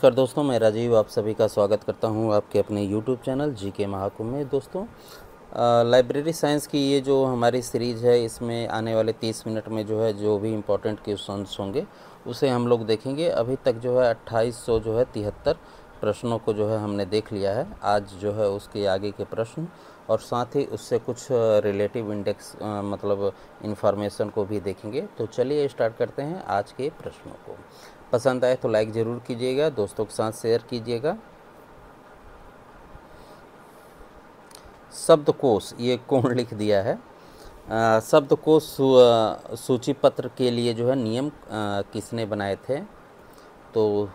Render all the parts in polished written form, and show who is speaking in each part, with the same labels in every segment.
Speaker 1: नमस्कार दोस्तों, मैं राजीव आप सभी का स्वागत करता हूं आपके अपने YouTube चैनल जीके महाकुंभ में। दोस्तों, लाइब्रेरी साइंस की ये जो हमारी सीरीज़ है, इसमें आने वाले 30 मिनट में जो भी इम्पोर्टेंट क्वेश्चंस होंगे उसे हम लोग देखेंगे। अभी तक 2873 प्रश्नों को हमने देख लिया है। आज उसके आगे के प्रश्न और साथ ही उससे कुछ रिलेटिव इंडेक्स मतलब इन्फॉर्मेशन को भी देखेंगे। तो चलिए स्टार्ट करते हैं आज के प्रश्नों को। पसंद आए तो लाइक ज़रूर कीजिएगा, दोस्तों के साथ शेयर कीजिएगा। शब्दकोश, ये कौन लिख दिया है? शब्दकोश सूची पत्र के लिए नियम किसने बनाए थे? तो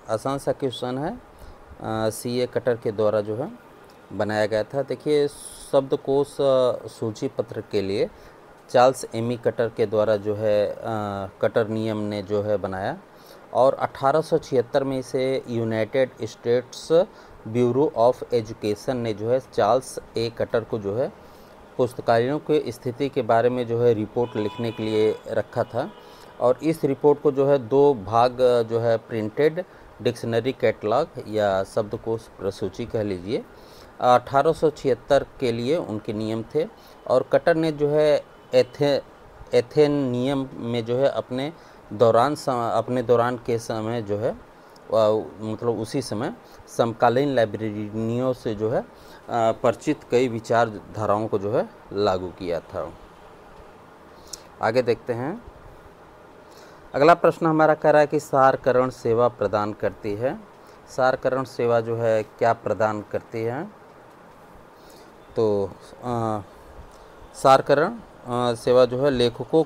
Speaker 1: आसान सा क्वेश्चन है, CA कटर के द्वारा बनाया गया था। देखिए, शब्दकोश सूची पत्र के लिए चार्ल्स एमी कटर के द्वारा कटर नियम ने बनाया और 1876 में इसे United states bureau of education ने चार्ल्स ए कटर को पुस्तकालयों की स्थिति के बारे में रिपोर्ट लिखने के लिए रखा था। और इस रिपोर्ट को 2 भाग प्रिंटेड डिक्शनरी कैटलॉग या शब्दकोश प्रसूची कह लीजिए 1876 के लिए उनके नियम थे। और कटर ने एथेन नियम में अपने दौरान के समय मतलब उसी समय समकालीन लाइब्रेरियनों से परिचित कई विचारधाराओं को लागू किया था। आगे देखते हैं। अगला प्रश्न हमारा कह रहा है कि सारकरण सेवा प्रदान करती है। सारकरण सेवा क्या प्रदान करती है? तो सारकरण सेवा लेखकों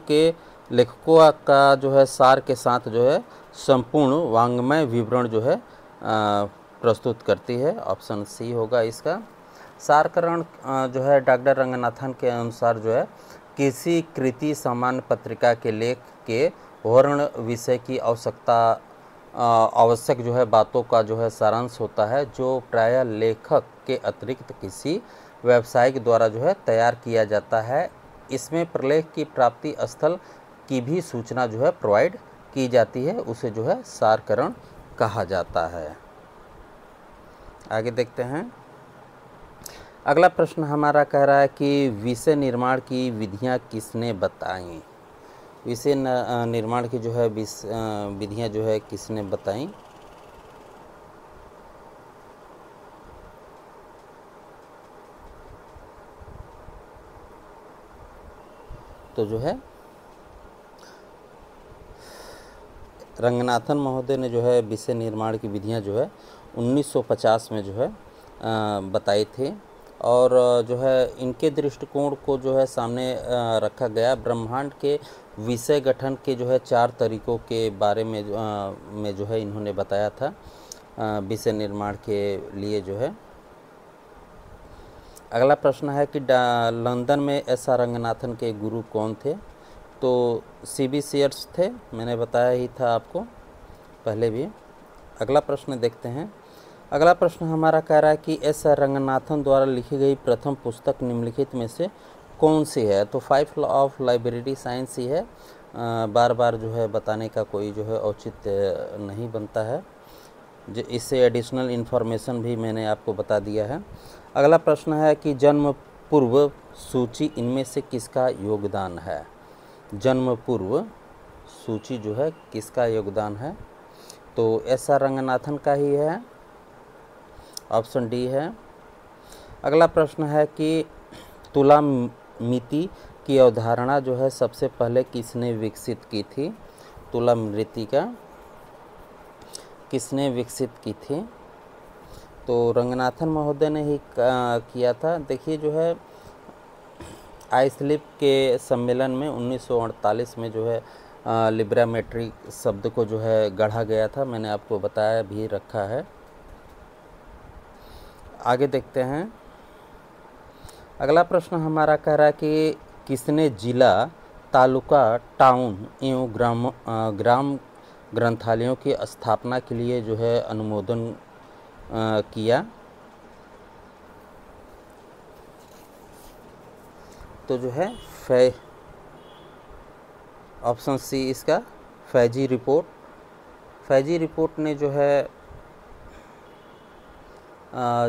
Speaker 1: का सार के साथ संपूर्ण वाङ्मय विवरण प्रस्तुत करती है। ऑप्शन सी होगा इसका। सारकरण डॉक्टर रंगनाथन के अनुसार किसी कृति सामान्य पत्रिका के लेख के वर्ण विषय की आवश्यक बातों का सारांश होता है, जो प्रायः लेखक के अतिरिक्त किसी व्यावसायिक द्वारा तैयार किया जाता है। इसमें प्रलेख की प्राप्ति स्थल की भी सूचना प्रोवाइड की जाती है, उसे सारकरण कहा जाता है। आगे देखते हैं। अगला प्रश्न हमारा कह रहा है कि विषय निर्माण की विधियां किसने बताई? विषय निर्माण की विधियां किसने बताई? तो रंगनाथन महोदय ने विषय निर्माण की विधियां 1950 में बताई थी। और इनके दृष्टिकोण को सामने रखा गया। ब्रह्मांड के विषय गठन के 4 तरीकों के बारे में इन्होंने बताया था विषय निर्माण के लिए अगला प्रश्न है कि लंदन में एस आर रंगनाथन के गुरु कौन थे? तो CB शेयर्स थे, मैंने बताया ही था आपको पहले भी। अगला प्रश्न देखते हैं। अगला प्रश्न हमारा कह रहा है कि एस आर रंगनाथन द्वारा लिखी गई प्रथम पुस्तक निम्नलिखित में से कौन सी है? तो 5 लॉ ऑफ लाइब्रेरी साइंस ही है। बार बार बताने का कोई औचित्य नहीं बनता है। इससे एडिशनल इन्फॉर्मेशन भी मैंने आपको बता दिया है। अगला प्रश्न है कि जन्म पूर्व सूची इनमें से किसका योगदान है? जन्म पूर्व सूची किसका योगदान है? तो एस आर रंगनाथन का ही है, ऑप्शन डी है। अगला प्रश्न है कि तुला मिति की अवधारणा सबसे पहले किसने विकसित की थी? तुला मिति का किसने विकसित की थी? तो रंगनाथन महोदय ने ही किया था। देखिए आइसलिप के सम्मेलन में 1948 में लिब्रामेट्री शब्द को गढ़ा गया था, मैंने आपको बताया भी रखा है। आगे देखते हैं। अगला प्रश्न हमारा कह रहा है कि किसने जिला, तालुका, टाउन एवं ग्राम ग्रंथालयों की स्थापना के लिए अनुमोदन किया? तो ऑप्शन सी इसका फैजी रिपोर्ट फैजी रिपोर्ट ने जो है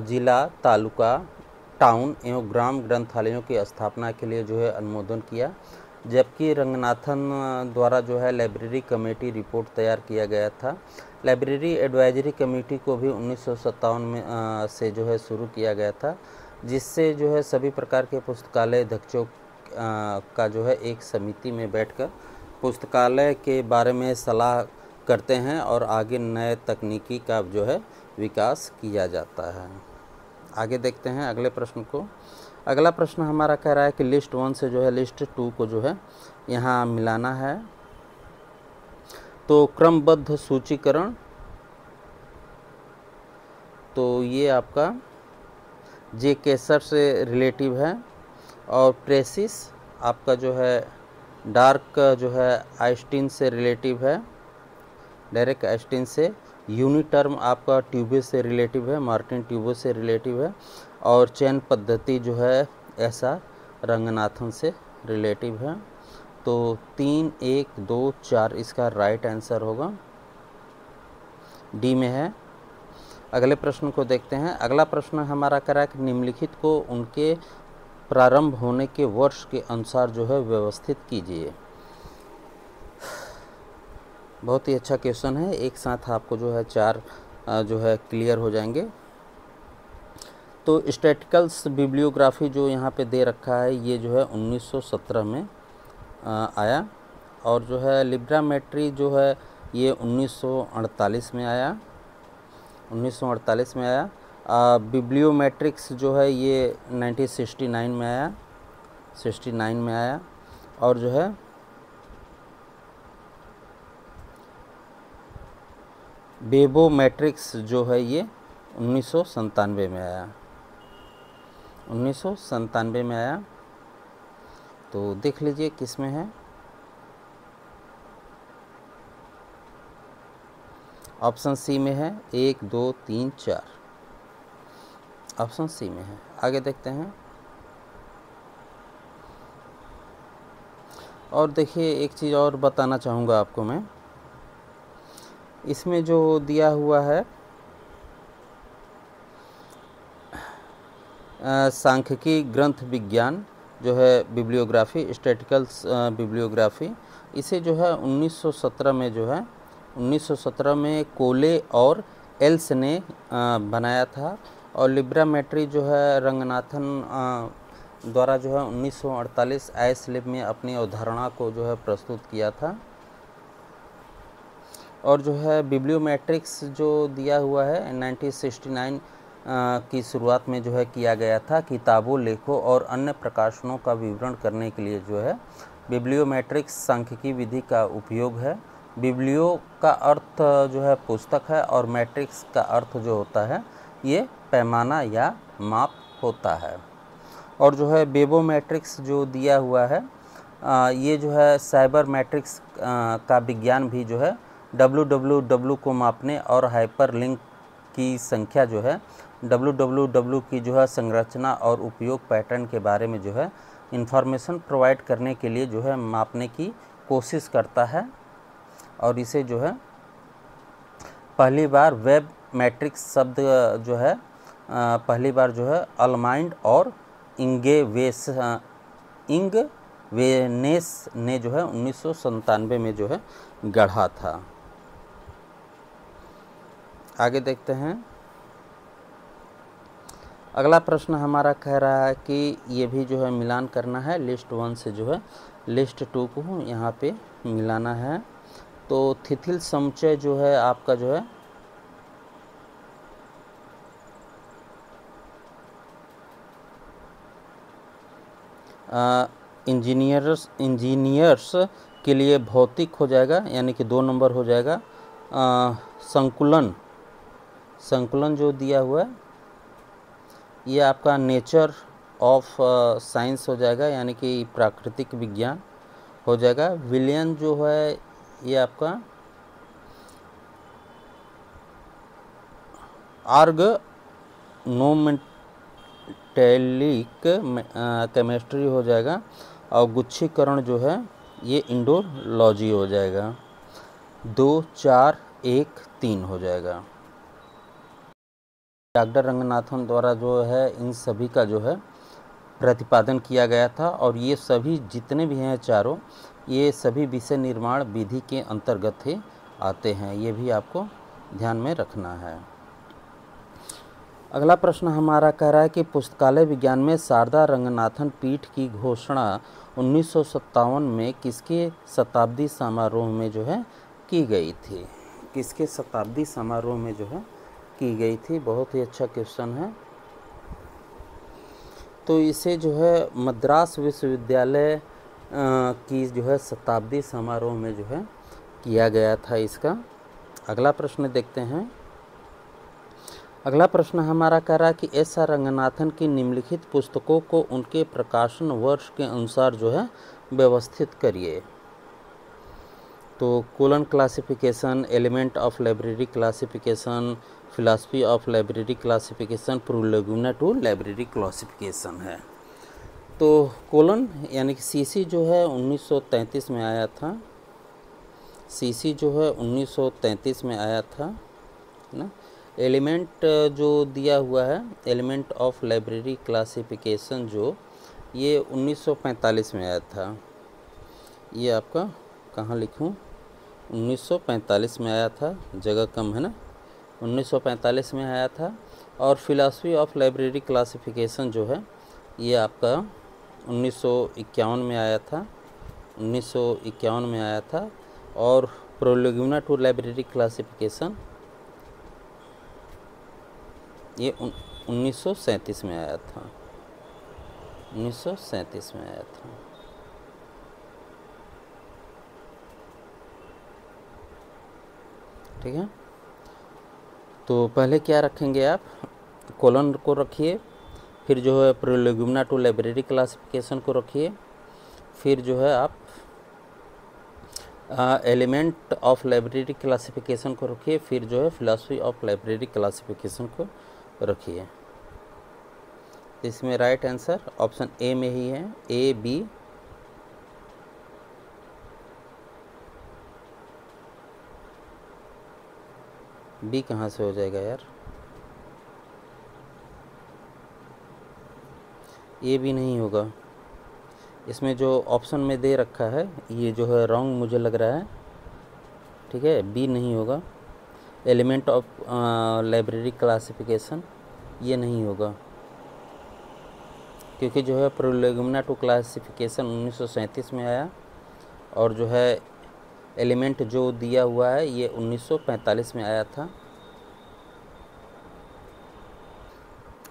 Speaker 1: जिला, तालुका, टाउन एवं ग्राम ग्रंथालयों की स्थापना के लिए जो है अनुमोदन किया, जबकि रंगनाथन द्वारा जो है लाइब्रेरी कमेटी रिपोर्ट तैयार किया गया था। लाइब्रेरी एडवाइजरी कमेटी को भी 1957 में से जो है शुरू किया गया था, जिससे जो है सभी प्रकार के पुस्तकालय अध्यक्षों का जो है एक समिति में बैठकर पुस्तकालय के बारे में सलाह करते हैं और आगे नए तकनीकी का जो है विकास किया जाता है। आगे देखते हैं अगले प्रश्न को। अगला प्रश्न हमारा कह रहा है कि लिस्ट 1 से जो है लिस्ट 2 को जो है यहाँ मिलाना है। तो क्रमबद्ध सूचीकरण, तो ये आपका जे केसर से रिलेटिव है, और प्रेसिस आपका जो है डार्क जो है आइंस्टीन से रिलेटिव है, डायरेक्ट आइंस्टीन से। यूनिटर्म आपका ट्यूबे से रिलेटिव है, मार्टिन ट्यूबे से रिलेटिव है, और चयन पद्धति जो है ऐसा रंगनाथन से रिलेटिव है। तो 3, 1, 2, 4 इसका राइट आंसर होगा, डी में है। अगले प्रश्न को देखते हैं। अगला प्रश्न हमारा कह रहा है कि निम्नलिखित को उनके प्रारंभ होने के वर्ष के अनुसार जो है व्यवस्थित कीजिए। बहुत ही अच्छा क्वेश्चन है, एक साथ आपको जो है 4 जो है क्लियर हो जाएंगे। तो स्टैटिकल्स बिब्लियोग्राफी जो यहाँ पे दे रखा है ये जो है 1917 में आया, और जो है लिब्रामेट्री जो है ये 1948 में आया, 1948 में आया। बिब्लियोमेट्रिक्स जो है ये 1969 में आया, 69 में आया, और जो है बेबोमेट्रिक्स जो है ये 1997 में आया, 1997 में आया। तो देख लीजिए किस में है। ऑप्शन सी में है, 1, 2, 3, 4, ऑप्शन सी में है। आगे देखते हैं। और देखिए एक चीज़ और बताना चाहूँगा आपको मैं, इसमें जो दिया हुआ है सांख्यिकी ग्रंथ विज्ञान जो है बिब्लियोग्राफी, स्टैटिकल्स बिब्लियोग्राफी, इसे जो है 1917 में जो है 1917 में कोले और एल्स ने बनाया था, और लिब्रामेट्री जो है रंगनाथन द्वारा जो है 1948 आइस्लिब में अपनी अवधारणा को जो है प्रस्तुत किया था। और जो है बिब्लियोमेट्रिक्स जो दिया हुआ है 1969 की शुरुआत में जो है किया गया था, किताबों, लेखों और अन्य प्रकाशनों का विवरण करने के लिए जो है बिब्लियोमेट्रिक्स सांख्यिकी विधि का उपयोग है। बिब्लियो का अर्थ जो है पुस्तक है, और मैट्रिक्स का अर्थ जो होता है ये पैमाना या माप होता है। और जो है बेबोमेट्रिक्स जो दिया हुआ है ये जो है साइबर मैट्रिक्स का विज्ञान भी जो है www को मापने और हाइपरलिंक की संख्या जो है www की जो है संरचना और उपयोग पैटर्न के बारे में जो है इंफॉर्मेशन प्रोवाइड करने के लिए जो है मापने की कोशिश करता है। और इसे जो है पहली बार वेब मैट्रिक्स शब्द जो है पहली बार जो है अल्माइंड और इंगवेनेस ने जो है 1997 में जो है गढ़ा था। आगे देखते हैं। अगला प्रश्न हमारा कह रहा है कि ये भी जो है मिलान करना है, लिस्ट 1 से जो है लिस्ट 2 को यहाँ पे मिलाना है। तो थिथिल समुच्चय जो है आपका जो है इंजीनियर्स के लिए भौतिक हो जाएगा, यानी कि 2 नंबर हो जाएगा। संकुलन जो दिया हुआ है ये आपका नेचर ऑफ साइंस हो जाएगा, यानी कि प्राकृतिक विज्ञान हो जाएगा। विलियन जो है ये आपका ऑर्गनोमेंटलिक केमिस्ट्री हो जाएगा, और गुच्छीकरण जो है ये इंडोलॉजी हो जाएगा। 2, 4, 1-3 हो जाएगा। डॉक्टर रंगनाथन द्वारा जो है इन सभी का जो है प्रतिपादन किया गया था, और ये सभी जितने भी हैं चारों, ये सभी विषय निर्माण विधि के अंतर्गत ही आते हैं, ये भी आपको ध्यान में रखना है। अगला प्रश्न हमारा कह रहा है कि पुस्तकालय विज्ञान में शारदा रंगनाथन पीठ की घोषणा 1957 में किसके शताब्दी समारोह में जो है की गई थी? किसके शताब्दी समारोह में जो है की गई थी? बहुत ही अच्छा क्वेश्चन है। तो इसे जो है मद्रास विश्वविद्यालय की जो है शताब्दी समारोह में जो है किया गया था इसका। अगला प्रश्न देखते हैं। अगला प्रश्न हमारा कह रहा है कि एस आर रंगनाथन की निम्नलिखित पुस्तकों को उनके प्रकाशन वर्ष के अनुसार जो है व्यवस्थित करिए। तो colon classification, element of library classification, philosophy of library classification, prolegomena to library classification है। तो कोलन यानी कि सीसी जो है 1933 में आया था। सीसी जो है 1933 में आया था ना। एलिमेंट जो दिया हुआ है, एलिमेंट ऑफ लाइब्रेरी क्लासिफिकेशन, जो ये 1945 में आया था। ये आपका कहाँ लिखूँ? 1945 में आया था, जगह कम है ना। 1945 में आया था। और फिलॉसफी ऑफ लाइब्रेरी क्लासिफिकेशन जो है ये आपका 1951 में आया था। 1951 में आया था। और प्रोलेगुना टू लाइब्रेरी क्लासिफिकेशन ये 1937 में आया था। 1937 में आया था। ठीक है। तो पहले क्या रखेंगे आप? कोलन को रखिए, फिर जो है प्रोलेगुना टू लाइब्रेरी क्लासिफिकेशन को रखिए, फिर जो है आप एलिमेंट ऑफ लाइब्रेरी क्लासिफिकेशन को रखिए, फिर जो है फिलॉसफी ऑफ लाइब्रेरी क्लासिफिकेशन को रखिए। इसमें राइट आंसर ऑप्शन ए में ही है, ए बी। बी कहाँ से हो जाएगा यार? ए भी नहीं होगा। इसमें जो ऑप्शन में दे रखा है ये जो है रॉन्ग मुझे लग रहा है। ठीक है, बी नहीं होगा। एलिमेंट ऑफ लाइब्रेरी क्लासिफिकेशन ये नहीं होगा, क्योंकि जो है प्रोलेगुना टू क्लासिफिकेशन 1937 में आया, और जो है एलिमेंट जो दिया हुआ है ये 1945 में आया था।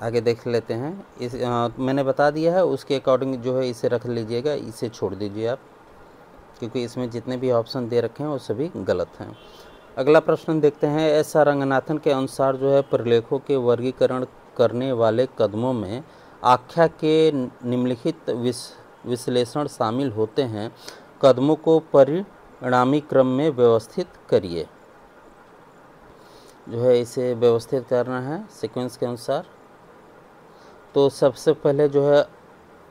Speaker 1: आगे देख लेते हैं। इस मैंने बता दिया है, उसके अकॉर्डिंग जो है इसे रख लीजिएगा, इसे छोड़ दीजिए आप, क्योंकि इसमें जितने भी ऑप्शन दे रखे हैं वो सभी गलत हैं। अगला प्रश्न देखते हैं। एस आर रंगनाथन के अनुसार जो है प्रलेखों के वर्गीकरण करने वाले कदमों में आख्या के निम्नलिखित विश्लेषण शामिल होते हैं। कदमों को परिणामी क्रम में व्यवस्थित करिए। जो है इसे व्यवस्थित करना है सीक्वेंस के अनुसार। तो सबसे पहले जो है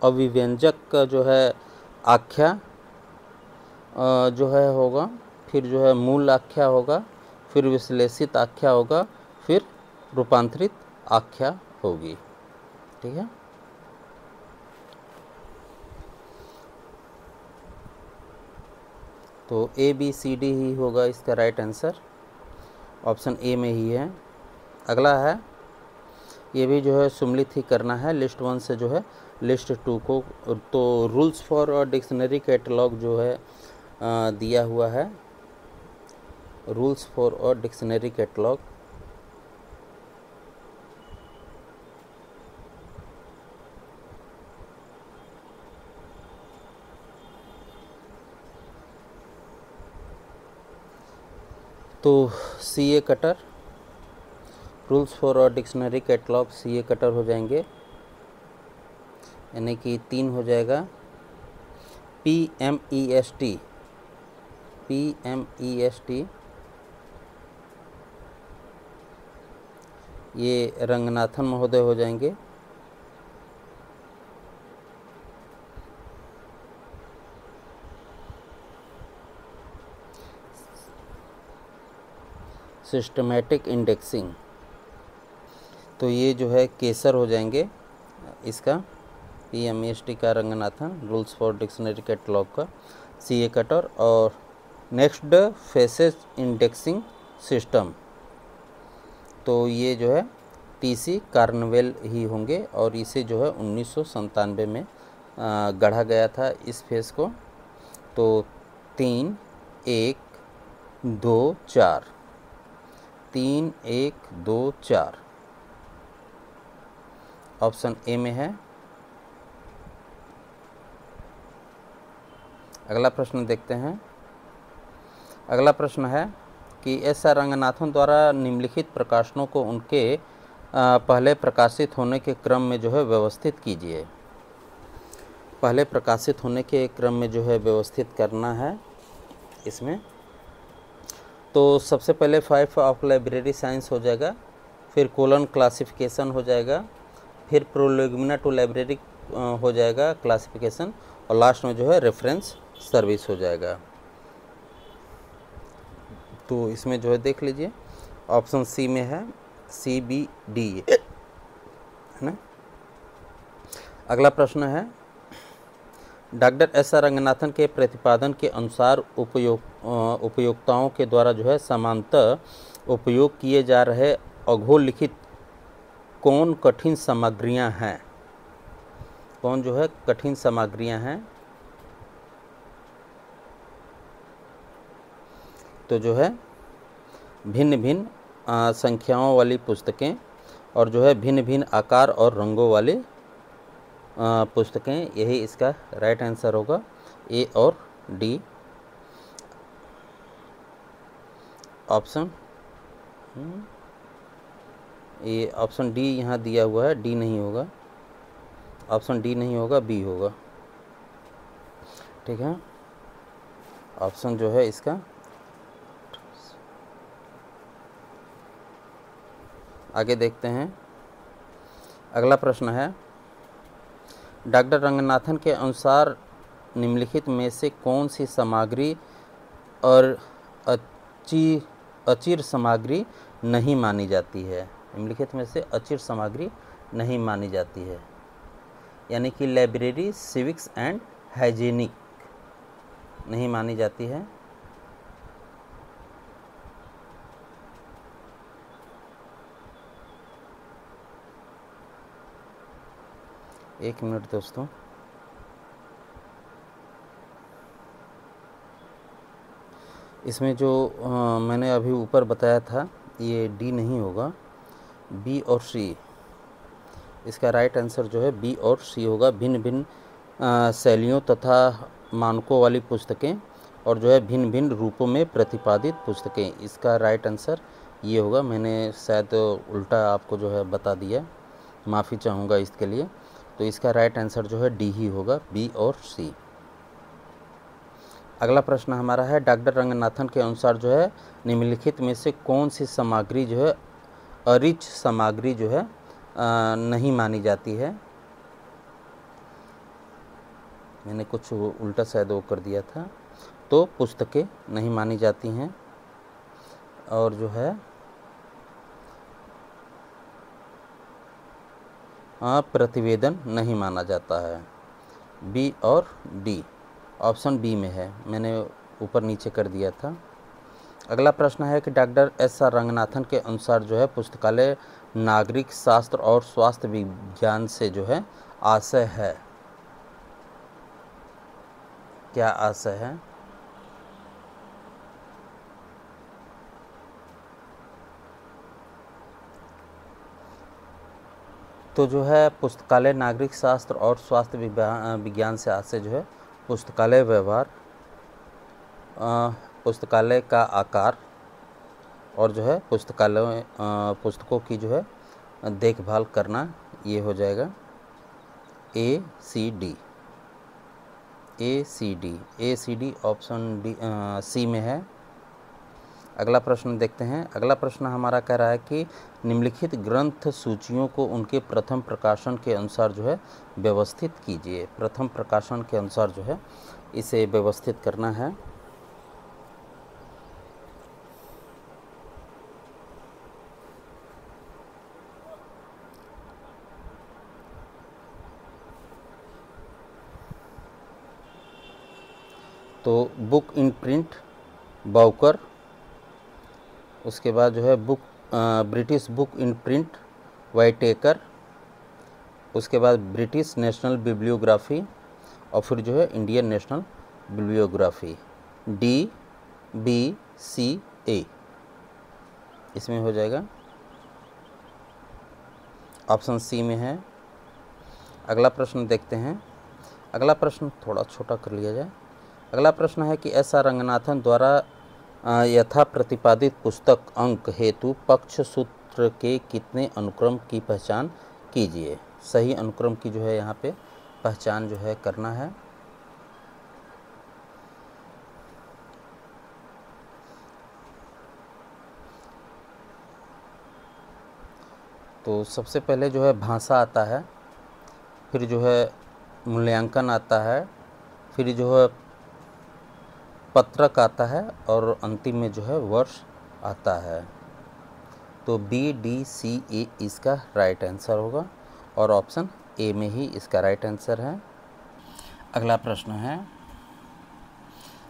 Speaker 1: अभिव्यंजक का जो है आख्या जो है होगा, फिर जो है मूल आख्या होगा, फिर विश्लेषित आख्या होगा, फिर रूपांतरित आख्या होगी। ठीक है। तो ए बी सी डी ही होगा इसका राइट आंसर, ऑप्शन ए में ही है। अगला है, ये भी जो है सुमलित ही करना है लिस्ट 1 से जो है लिस्ट 2 को। तो रूल्स फॉर डिक्शनरी कैटलॉग जो है दिया हुआ है, रूल्स फॉर डिक्शनरी कैटलॉग। तो C A Cutter, rules for dictionary catalogue C A Cutter हो जाएंगे, यानी कि 3 हो जाएगा। PMEST, PMEST ये रंगनाथन महोदय हो जाएंगे। सिस्टमेटिक इंडेक्सिंग, तो ये जो है केसर हो जाएंगे इसका, PMEST का Ranganathan, rules for dictionary catalogue का CA कटर। और नेक्स्ट फेसेस इंडेक्सिंग सिस्टम, तो ये जो है TC कार्नवेल ही होंगे और इसे जो है 1997 में गढ़ा गया था इस फेस को। तो 3 1 2 4, 3 1 2 4 ऑप्शन ए में है। अगला प्रश्न देखते हैं। अगला प्रश्न है कि SR रंगनाथन द्वारा निम्नलिखित प्रकाशनों को उनके पहले प्रकाशित होने के क्रम में जो है व्यवस्थित कीजिए। पहले प्रकाशित होने के क्रम में जो है व्यवस्थित करना है इसमें। तो सबसे पहले 5 ऑफ लाइब्रेरी साइंस हो जाएगा, फिर कोलन क्लासिफिकेशन हो जाएगा, फिर प्रोलेगुमिना टू लाइब्रेरी हो जाएगा क्लासिफिकेशन, और लास्ट में जो है रेफरेंस सर्विस हो जाएगा। तो इसमें जो है देख लीजिए ऑप्शन सी में है CBD, है ना। अगला प्रश्न है डॉक्टर SR रंगनाथन के प्रतिपादन के अनुसार उपयोक्ताओं के द्वारा जो है समांतर उपयोग किए जा रहे अधोलिखित कौन कठिन सामग्रियां हैं? कौन जो है कठिन सामग्रियां हैं? तो जो है भिन्न भिन्न संख्याओं वाली पुस्तकें, और जो है भिन्न भिन्न आकार और रंगों वाली पुस्तकें, यही इसका राइट आंसर होगा, A और D ऑप्शन। ये ऑप्शन D यहाँ दिया हुआ है, D नहीं होगा, ऑप्शन D नहीं होगा, B होगा, ठीक है। ऑप्शन जो है इसका, आगे देखते हैं। अगला प्रश्न है डॉक्टर रंगनाथन के अनुसार निम्नलिखित में से कौन सी सामग्री और अचिर सामग्री नहीं मानी जाती है? निम्नलिखित में से अचिर सामग्री नहीं मानी जाती है, यानी कि लाइब्रेरी, सिविक्स एंड हाइजीनिक नहीं मानी जाती है। एक मिनट दोस्तों, इसमें जो मैंने अभी ऊपर बताया था ये D नहीं होगा, B और C, इसका राइट आंसर जो है B और C होगा। भिन्न भिन्न शैलियों तथा मानकों वाली पुस्तकें, और जो है भिन्न भिन्न रूपों में प्रतिपादित पुस्तकें, इसका राइट आंसर ये होगा। मैंने शायद उल्टा आपको जो है बता दिया, माफ़ी चाहूँगा इसके लिए। तो इसका राइट आंसर जो है D ही होगा, B और C। अगला प्रश्न हमारा है डॉक्टर रंगनाथन के अनुसार जो है निम्नलिखित में से कौन सी सामग्री जो है अरिच सामग्री जो है नहीं मानी जाती है? मैंने कुछ उल्टा शायद वो कर दिया था। तो पुस्तकें नहीं मानी जाती हैं, और जो है प्रतिवेदन नहीं माना जाता है। B और D, ऑप्शन B में है, मैंने ऊपर नीचे कर दिया था। अगला प्रश्न है कि डॉक्टर SR रंगनाथन के अनुसार जो है पुस्तकालय नागरिक शास्त्र और स्वास्थ्य विज्ञान से जो है आशय है। क्या आशय है? तो जो है पुस्तकालय नागरिक शास्त्र और स्वास्थ्य विज्ञान से आशय जो है पुस्तकालय व्यवहार, पुस्तकालय का आकार, और जो है पुस्तकालय पुस्तकों की जो है देखभाल करना, ये हो जाएगा ACD। ACD ऑप्शन C में है। अगला प्रश्न देखते हैं। अगला प्रश्न हमारा कह रहा है कि निम्नलिखित ग्रंथ सूचियों को उनके प्रथम प्रकाशन के अनुसार जो है व्यवस्थित कीजिए। प्रथम प्रकाशन के अनुसार जो है इसे व्यवस्थित करना है। तो बुक इन प्रिंट बाउकर, उसके बाद जो है book British book in print Whitaker, उसके बाद ब्रिटिश नेशनल बिब्लियोग्राफी, और फिर जो है इंडियन नेशनल बिब्लियोग्राफी, DBCA इसमें हो जाएगा। ऑप्शन सी में है। अगला प्रश्न देखते हैं। अगला प्रश्न थोड़ा छोटा कर लिया जाए। अगला प्रश्न है कि एस आर रंगनाथन द्वारा यथा प्रतिपादित पुस्तक अंक हेतु पक्ष सूत्र के कितने अनुक्रम की पहचान कीजिए। सही अनुक्रम की जो है यहाँ पे पहचान जो है करना है। तो सबसे पहले जो है भाषा आता है, फिर जो है मूल्यांकन आता है, फिर जो है पत्रक आता है, और अंतिम में जो है वर्ष आता है। तो BDCA इसका राइट आंसर होगा और ऑप्शन ए में ही इसका राइट आंसर है। अगला प्रश्न है।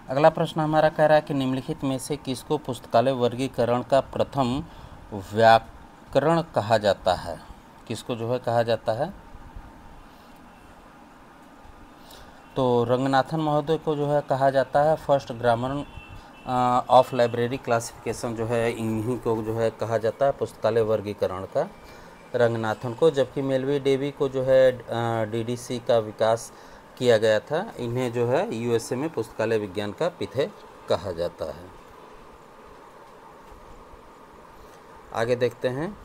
Speaker 1: अगला प्रश्न हमारा कह रहा है कि निम्नलिखित में से किसको पुस्तकालय वर्गीकरण का प्रथम व्याकरण कहा जाता है। किसको जो है कहा जाता है। तो रंगनाथन महोदय को जो है कहा जाता है first grammar of library classification, जो है इन्हीं को जो है कहा जाता है पुस्तकालय वर्गीकरण का, रंगनाथन को। जबकि मेलवी डेवी को जो है DDC का विकास किया गया था। इन्हें जो है USA में पुस्तकालय विज्ञान का पिता कहा जाता है। आगे देखते हैं।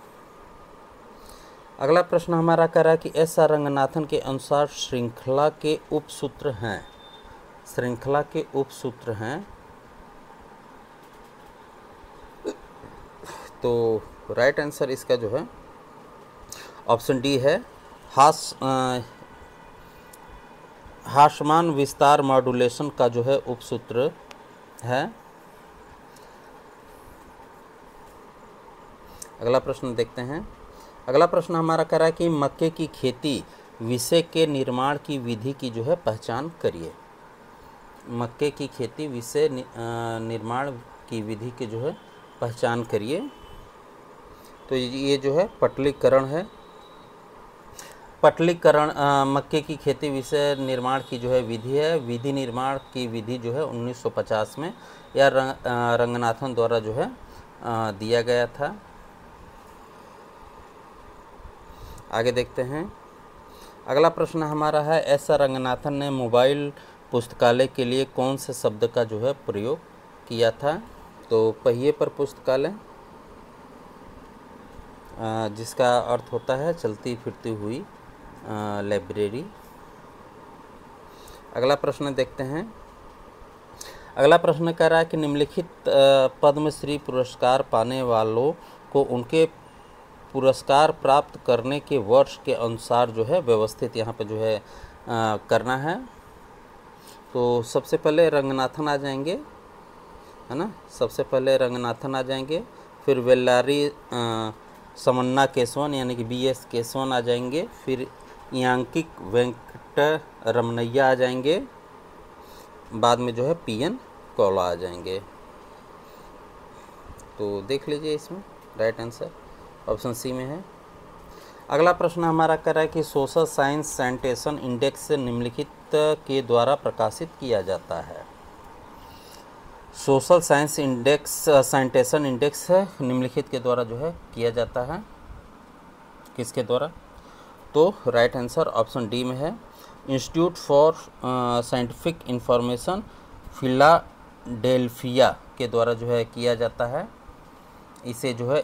Speaker 1: अगला प्रश्न हमारा कह रहा है कि एस आर रंगनाथन के अनुसार श्रृंखला के उपसूत्र हैं। श्रृंखला के उपसूत्र हैं। तो राइट आंसर इसका जो है ऑप्शन डी है। हास्यमान विस्तार मॉड्यूलेशन का जो है उपसूत्र है। अगला प्रश्न देखते हैं। अगला प्रश्न हमारा कह रहा है कि मक्के की खेती विषय के निर्माण की विधि की जो है पहचान करिए। मक्के की खेती विषय निर्माण की विधि की जो है पहचान करिए। तो ये जो है पटलीकरण है। पटलीकरण मक्के की खेती विषय निर्माण की जो है विधि है। विधि निर्माण की विधि जो है 1950 में या रंगनाथन द्वारा जो है दिया गया था। आगे देखते हैं। अगला प्रश्न हमारा है एस आर रंगनाथन ने मोबाइल पुस्तकालय के लिए कौन से शब्द का जो है प्रयोग किया था। तो पहिए पर पुस्तकालय, जिसका अर्थ होता है चलती फिरती हुई लाइब्रेरी। अगला प्रश्न देखते हैं। अगला प्रश्न कह रहा है कि निम्नलिखित पद्मश्री पुरस्कार पाने वालों को उनके पुरस्कार प्राप्त करने के वर्ष के अनुसार जो है व्यवस्थित यहाँ पे जो है करना है। तो सबसे पहले रंगनाथन आ जाएंगे, है ना। सबसे पहले रंगनाथन आ जाएंगे, फिर वेल्लारी समन्ना केशवन यानी कि BS केशवन आ जाएंगे, फिर यांकिक वेंकट रमनैया आ जाएंगे, बाद में जो है PN कौला आ जाएंगे। तो देख लीजिए इसमें राइट आंसर ऑप्शन सी में है। अगला प्रश्न हमारा कह रहा है कि सोशल साइंस साइटेशन इंडेक्स निम्नलिखित के द्वारा प्रकाशित किया जाता है। Social science index citation index निम्नलिखित के द्वारा जो है किया जाता है। किसके द्वारा। तो राइट आंसर ऑप्शन डी में है। Institute for scientific information Philadelphia के द्वारा जो है किया जाता है। इसे जो है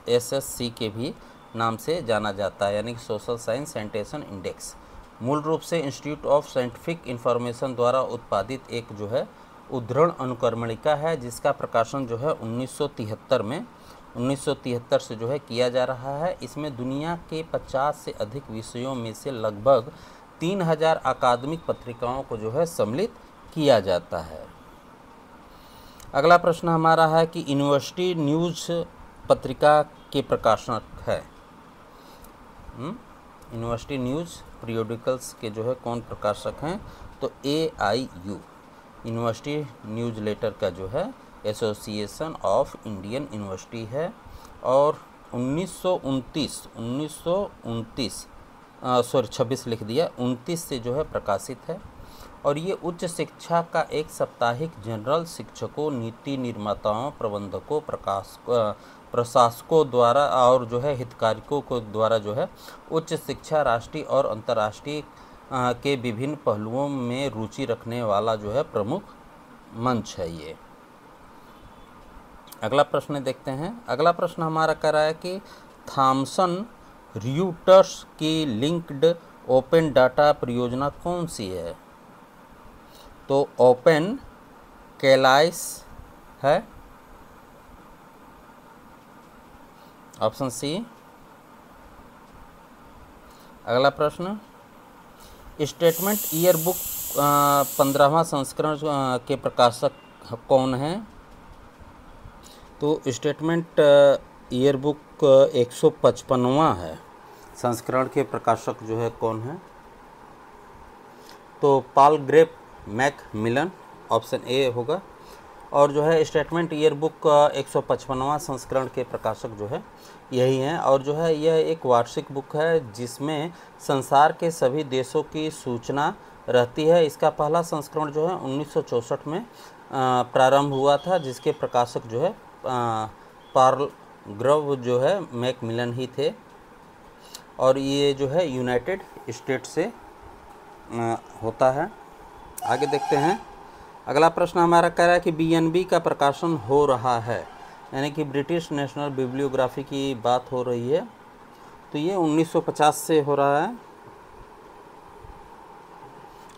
Speaker 1: SSC के भी नाम से जाना जाता है, यानी कि सोशल साइंस साइटेशन इंडेक्स। मूल रूप से इंस्टीट्यूट ऑफ साइंटिफिक इंफॉर्मेशन द्वारा उत्पादित एक जो है उद्धरण अनुक्रमणिका है, जिसका प्रकाशन जो है 1973 से जो है किया जा रहा है। इसमें दुनिया के 50 से अधिक विषयों में से लगभग 3000 अकादमिक पत्रिकाओं को जो है सम्मिलित किया जाता है। अगला प्रश्न हमारा है कि यूनिवर्सिटी न्यूज़ पत्रिका के प्रकाशक है। यूनिवर्सिटी न्यूज़ पीरियोडिकल्स के जो है कौन प्रकाशक हैं। तो AIU यूनिवर्सिटी न्यूज़लेटर का जो है एसोसिएशन ऑफ इंडियन यूनिवर्सिटी है, और 26 लिख दिया, 29 से जो है प्रकाशित है। और ये उच्च शिक्षा का एक साप्ताहिक जनरल शिक्षकों, नीति निर्माताओं, प्रबंधकों, प्रशासकों द्वारा और जो है हितधारकों को द्वारा जो है उच्च शिक्षा राष्ट्रीय और अंतर्राष्ट्रीय के विभिन्न पहलुओं में रुचि रखने वाला जो है प्रमुख मंच है ये। अगला प्रश्न देखते हैं। अगला प्रश्न हमारा कह रहा है कि थॉमसन रॉयटर्स की लिंक्ड ओपन डाटा परियोजना कौन सी है? तो ओपन कैलाइस है, ऑप्शन सी। अगला प्रश्न, स्टेटमेंट ईयरबुक 15वां संस्करण के प्रकाशक कौन है? तो स्टेटमेंट ईयरबुक 155वां है संस्करण के प्रकाशक जो है कौन है? तो Paul grape McMillan, option A होगा। और जो है स्टेटमेंट ईयरबुक 155वां संस्करण के प्रकाशक जो है यही हैं। और जो है यह एक वार्षिक बुक है जिसमें संसार के सभी देशों की सूचना रहती है। इसका पहला संस्करण जो है 1964 में प्रारंभ हुआ था, जिसके प्रकाशक जो है पॉल ग्रेप जो है मैकमिलन ही थे, और ये जो है यूनाइटेड स्टेट से होता है। आगे देखते हैं। अगला प्रश्न हमारा कह रहा है कि बीएनबी का प्रकाशन हो रहा है, यानी कि ब्रिटिश नेशनल बिब्लियोग्राफी की बात हो रही है। तो ये 1950 से हो रहा है।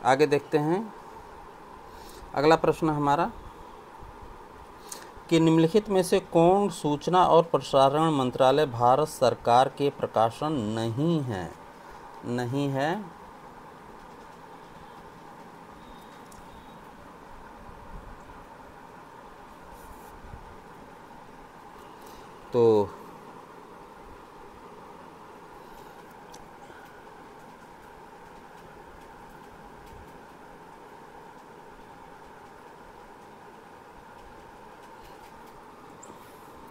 Speaker 1: आगे देखते हैं। अगला प्रश्न हमारा कि निम्नलिखित में से कौन सूचना और प्रसारण मंत्रालय भारत सरकार के प्रकाशन नहीं है? तो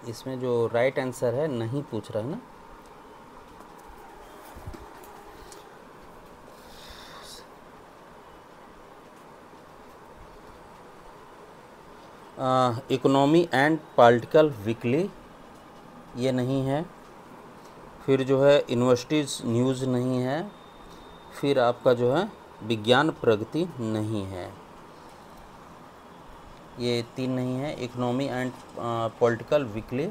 Speaker 1: इसमें जो राइट आंसर है नहीं पूछ रहा है ना। इकोनॉमी एंड पॉलिटिकल वीकली ये नहीं है। फिर जो है यूनिवर्सिटीज़ न्यूज़ नहीं है। फिर आपका जो है विज्ञान प्रगति नहीं है। ये 3 नहीं है, economy and political weekly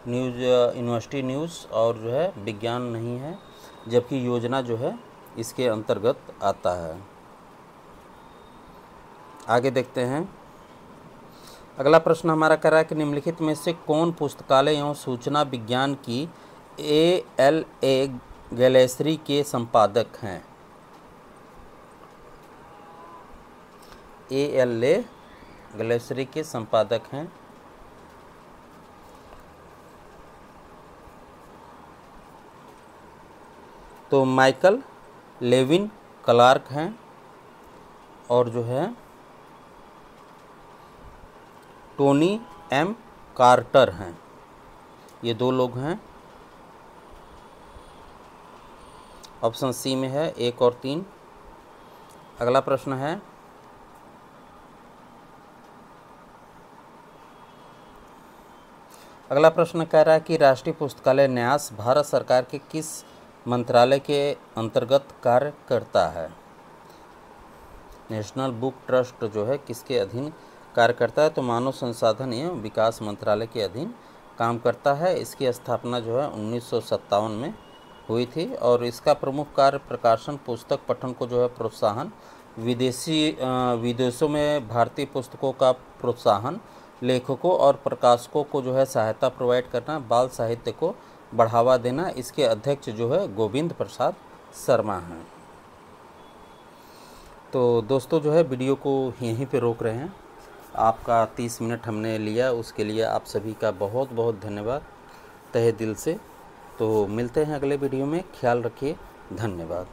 Speaker 1: news, university news और जो है विज्ञान नहीं है, जबकि योजना जो है इसके अंतर्गत आता है। आगे देखते हैं। अगला प्रश्न हमारा कह रहा है कि निम्नलिखित में से कौन पुस्तकालय एवं सूचना विज्ञान की ALA गैलेसरी के संपादक हैं? ALA गैलेसरी के संपादक हैं। तो माइकल लेविन क्लार्क हैं, और जो है टोनी M कार्टर हैं। ये 2 लोग हैं। ऑप्शन सी में है 1 और 3। अगला प्रश्न है। अगला प्रश्न कह रहा है कि राष्ट्रीय पुस्तकालय न्यास भारत सरकार के किस मंत्रालय के अंतर्गत कार्य करता है? नेशनल बुक ट्रस्ट जो है किसके अधीन कार्य करता है? तो मानव संसाधन एवं विकास मंत्रालय के अधीन काम करता है। इसकी स्थापना जो है 1957 में हुई थी, और इसका प्रमुख कार्य प्रकाशन, पुस्तक पठन को जो है प्रोत्साहन, विदेशों में भारतीय पुस्तकों का प्रोत्साहन, लेखकों और प्रकाशकों को जो है सहायता प्रोवाइड करना, बाल साहित्य को बढ़ावा देना। इसके अध्यक्ष जो है गोविंद प्रसाद शर्मा हैं। तो दोस्तों जो है वीडियो को यहीं पे रोक रहे हैं। आपका 30 मिनट हमने लिया, उसके लिए आप सभी का बहुत बहुत धन्यवाद तहे दिल से। तो मिलते हैं अगले वीडियो में। ख्याल रखिए। धन्यवाद।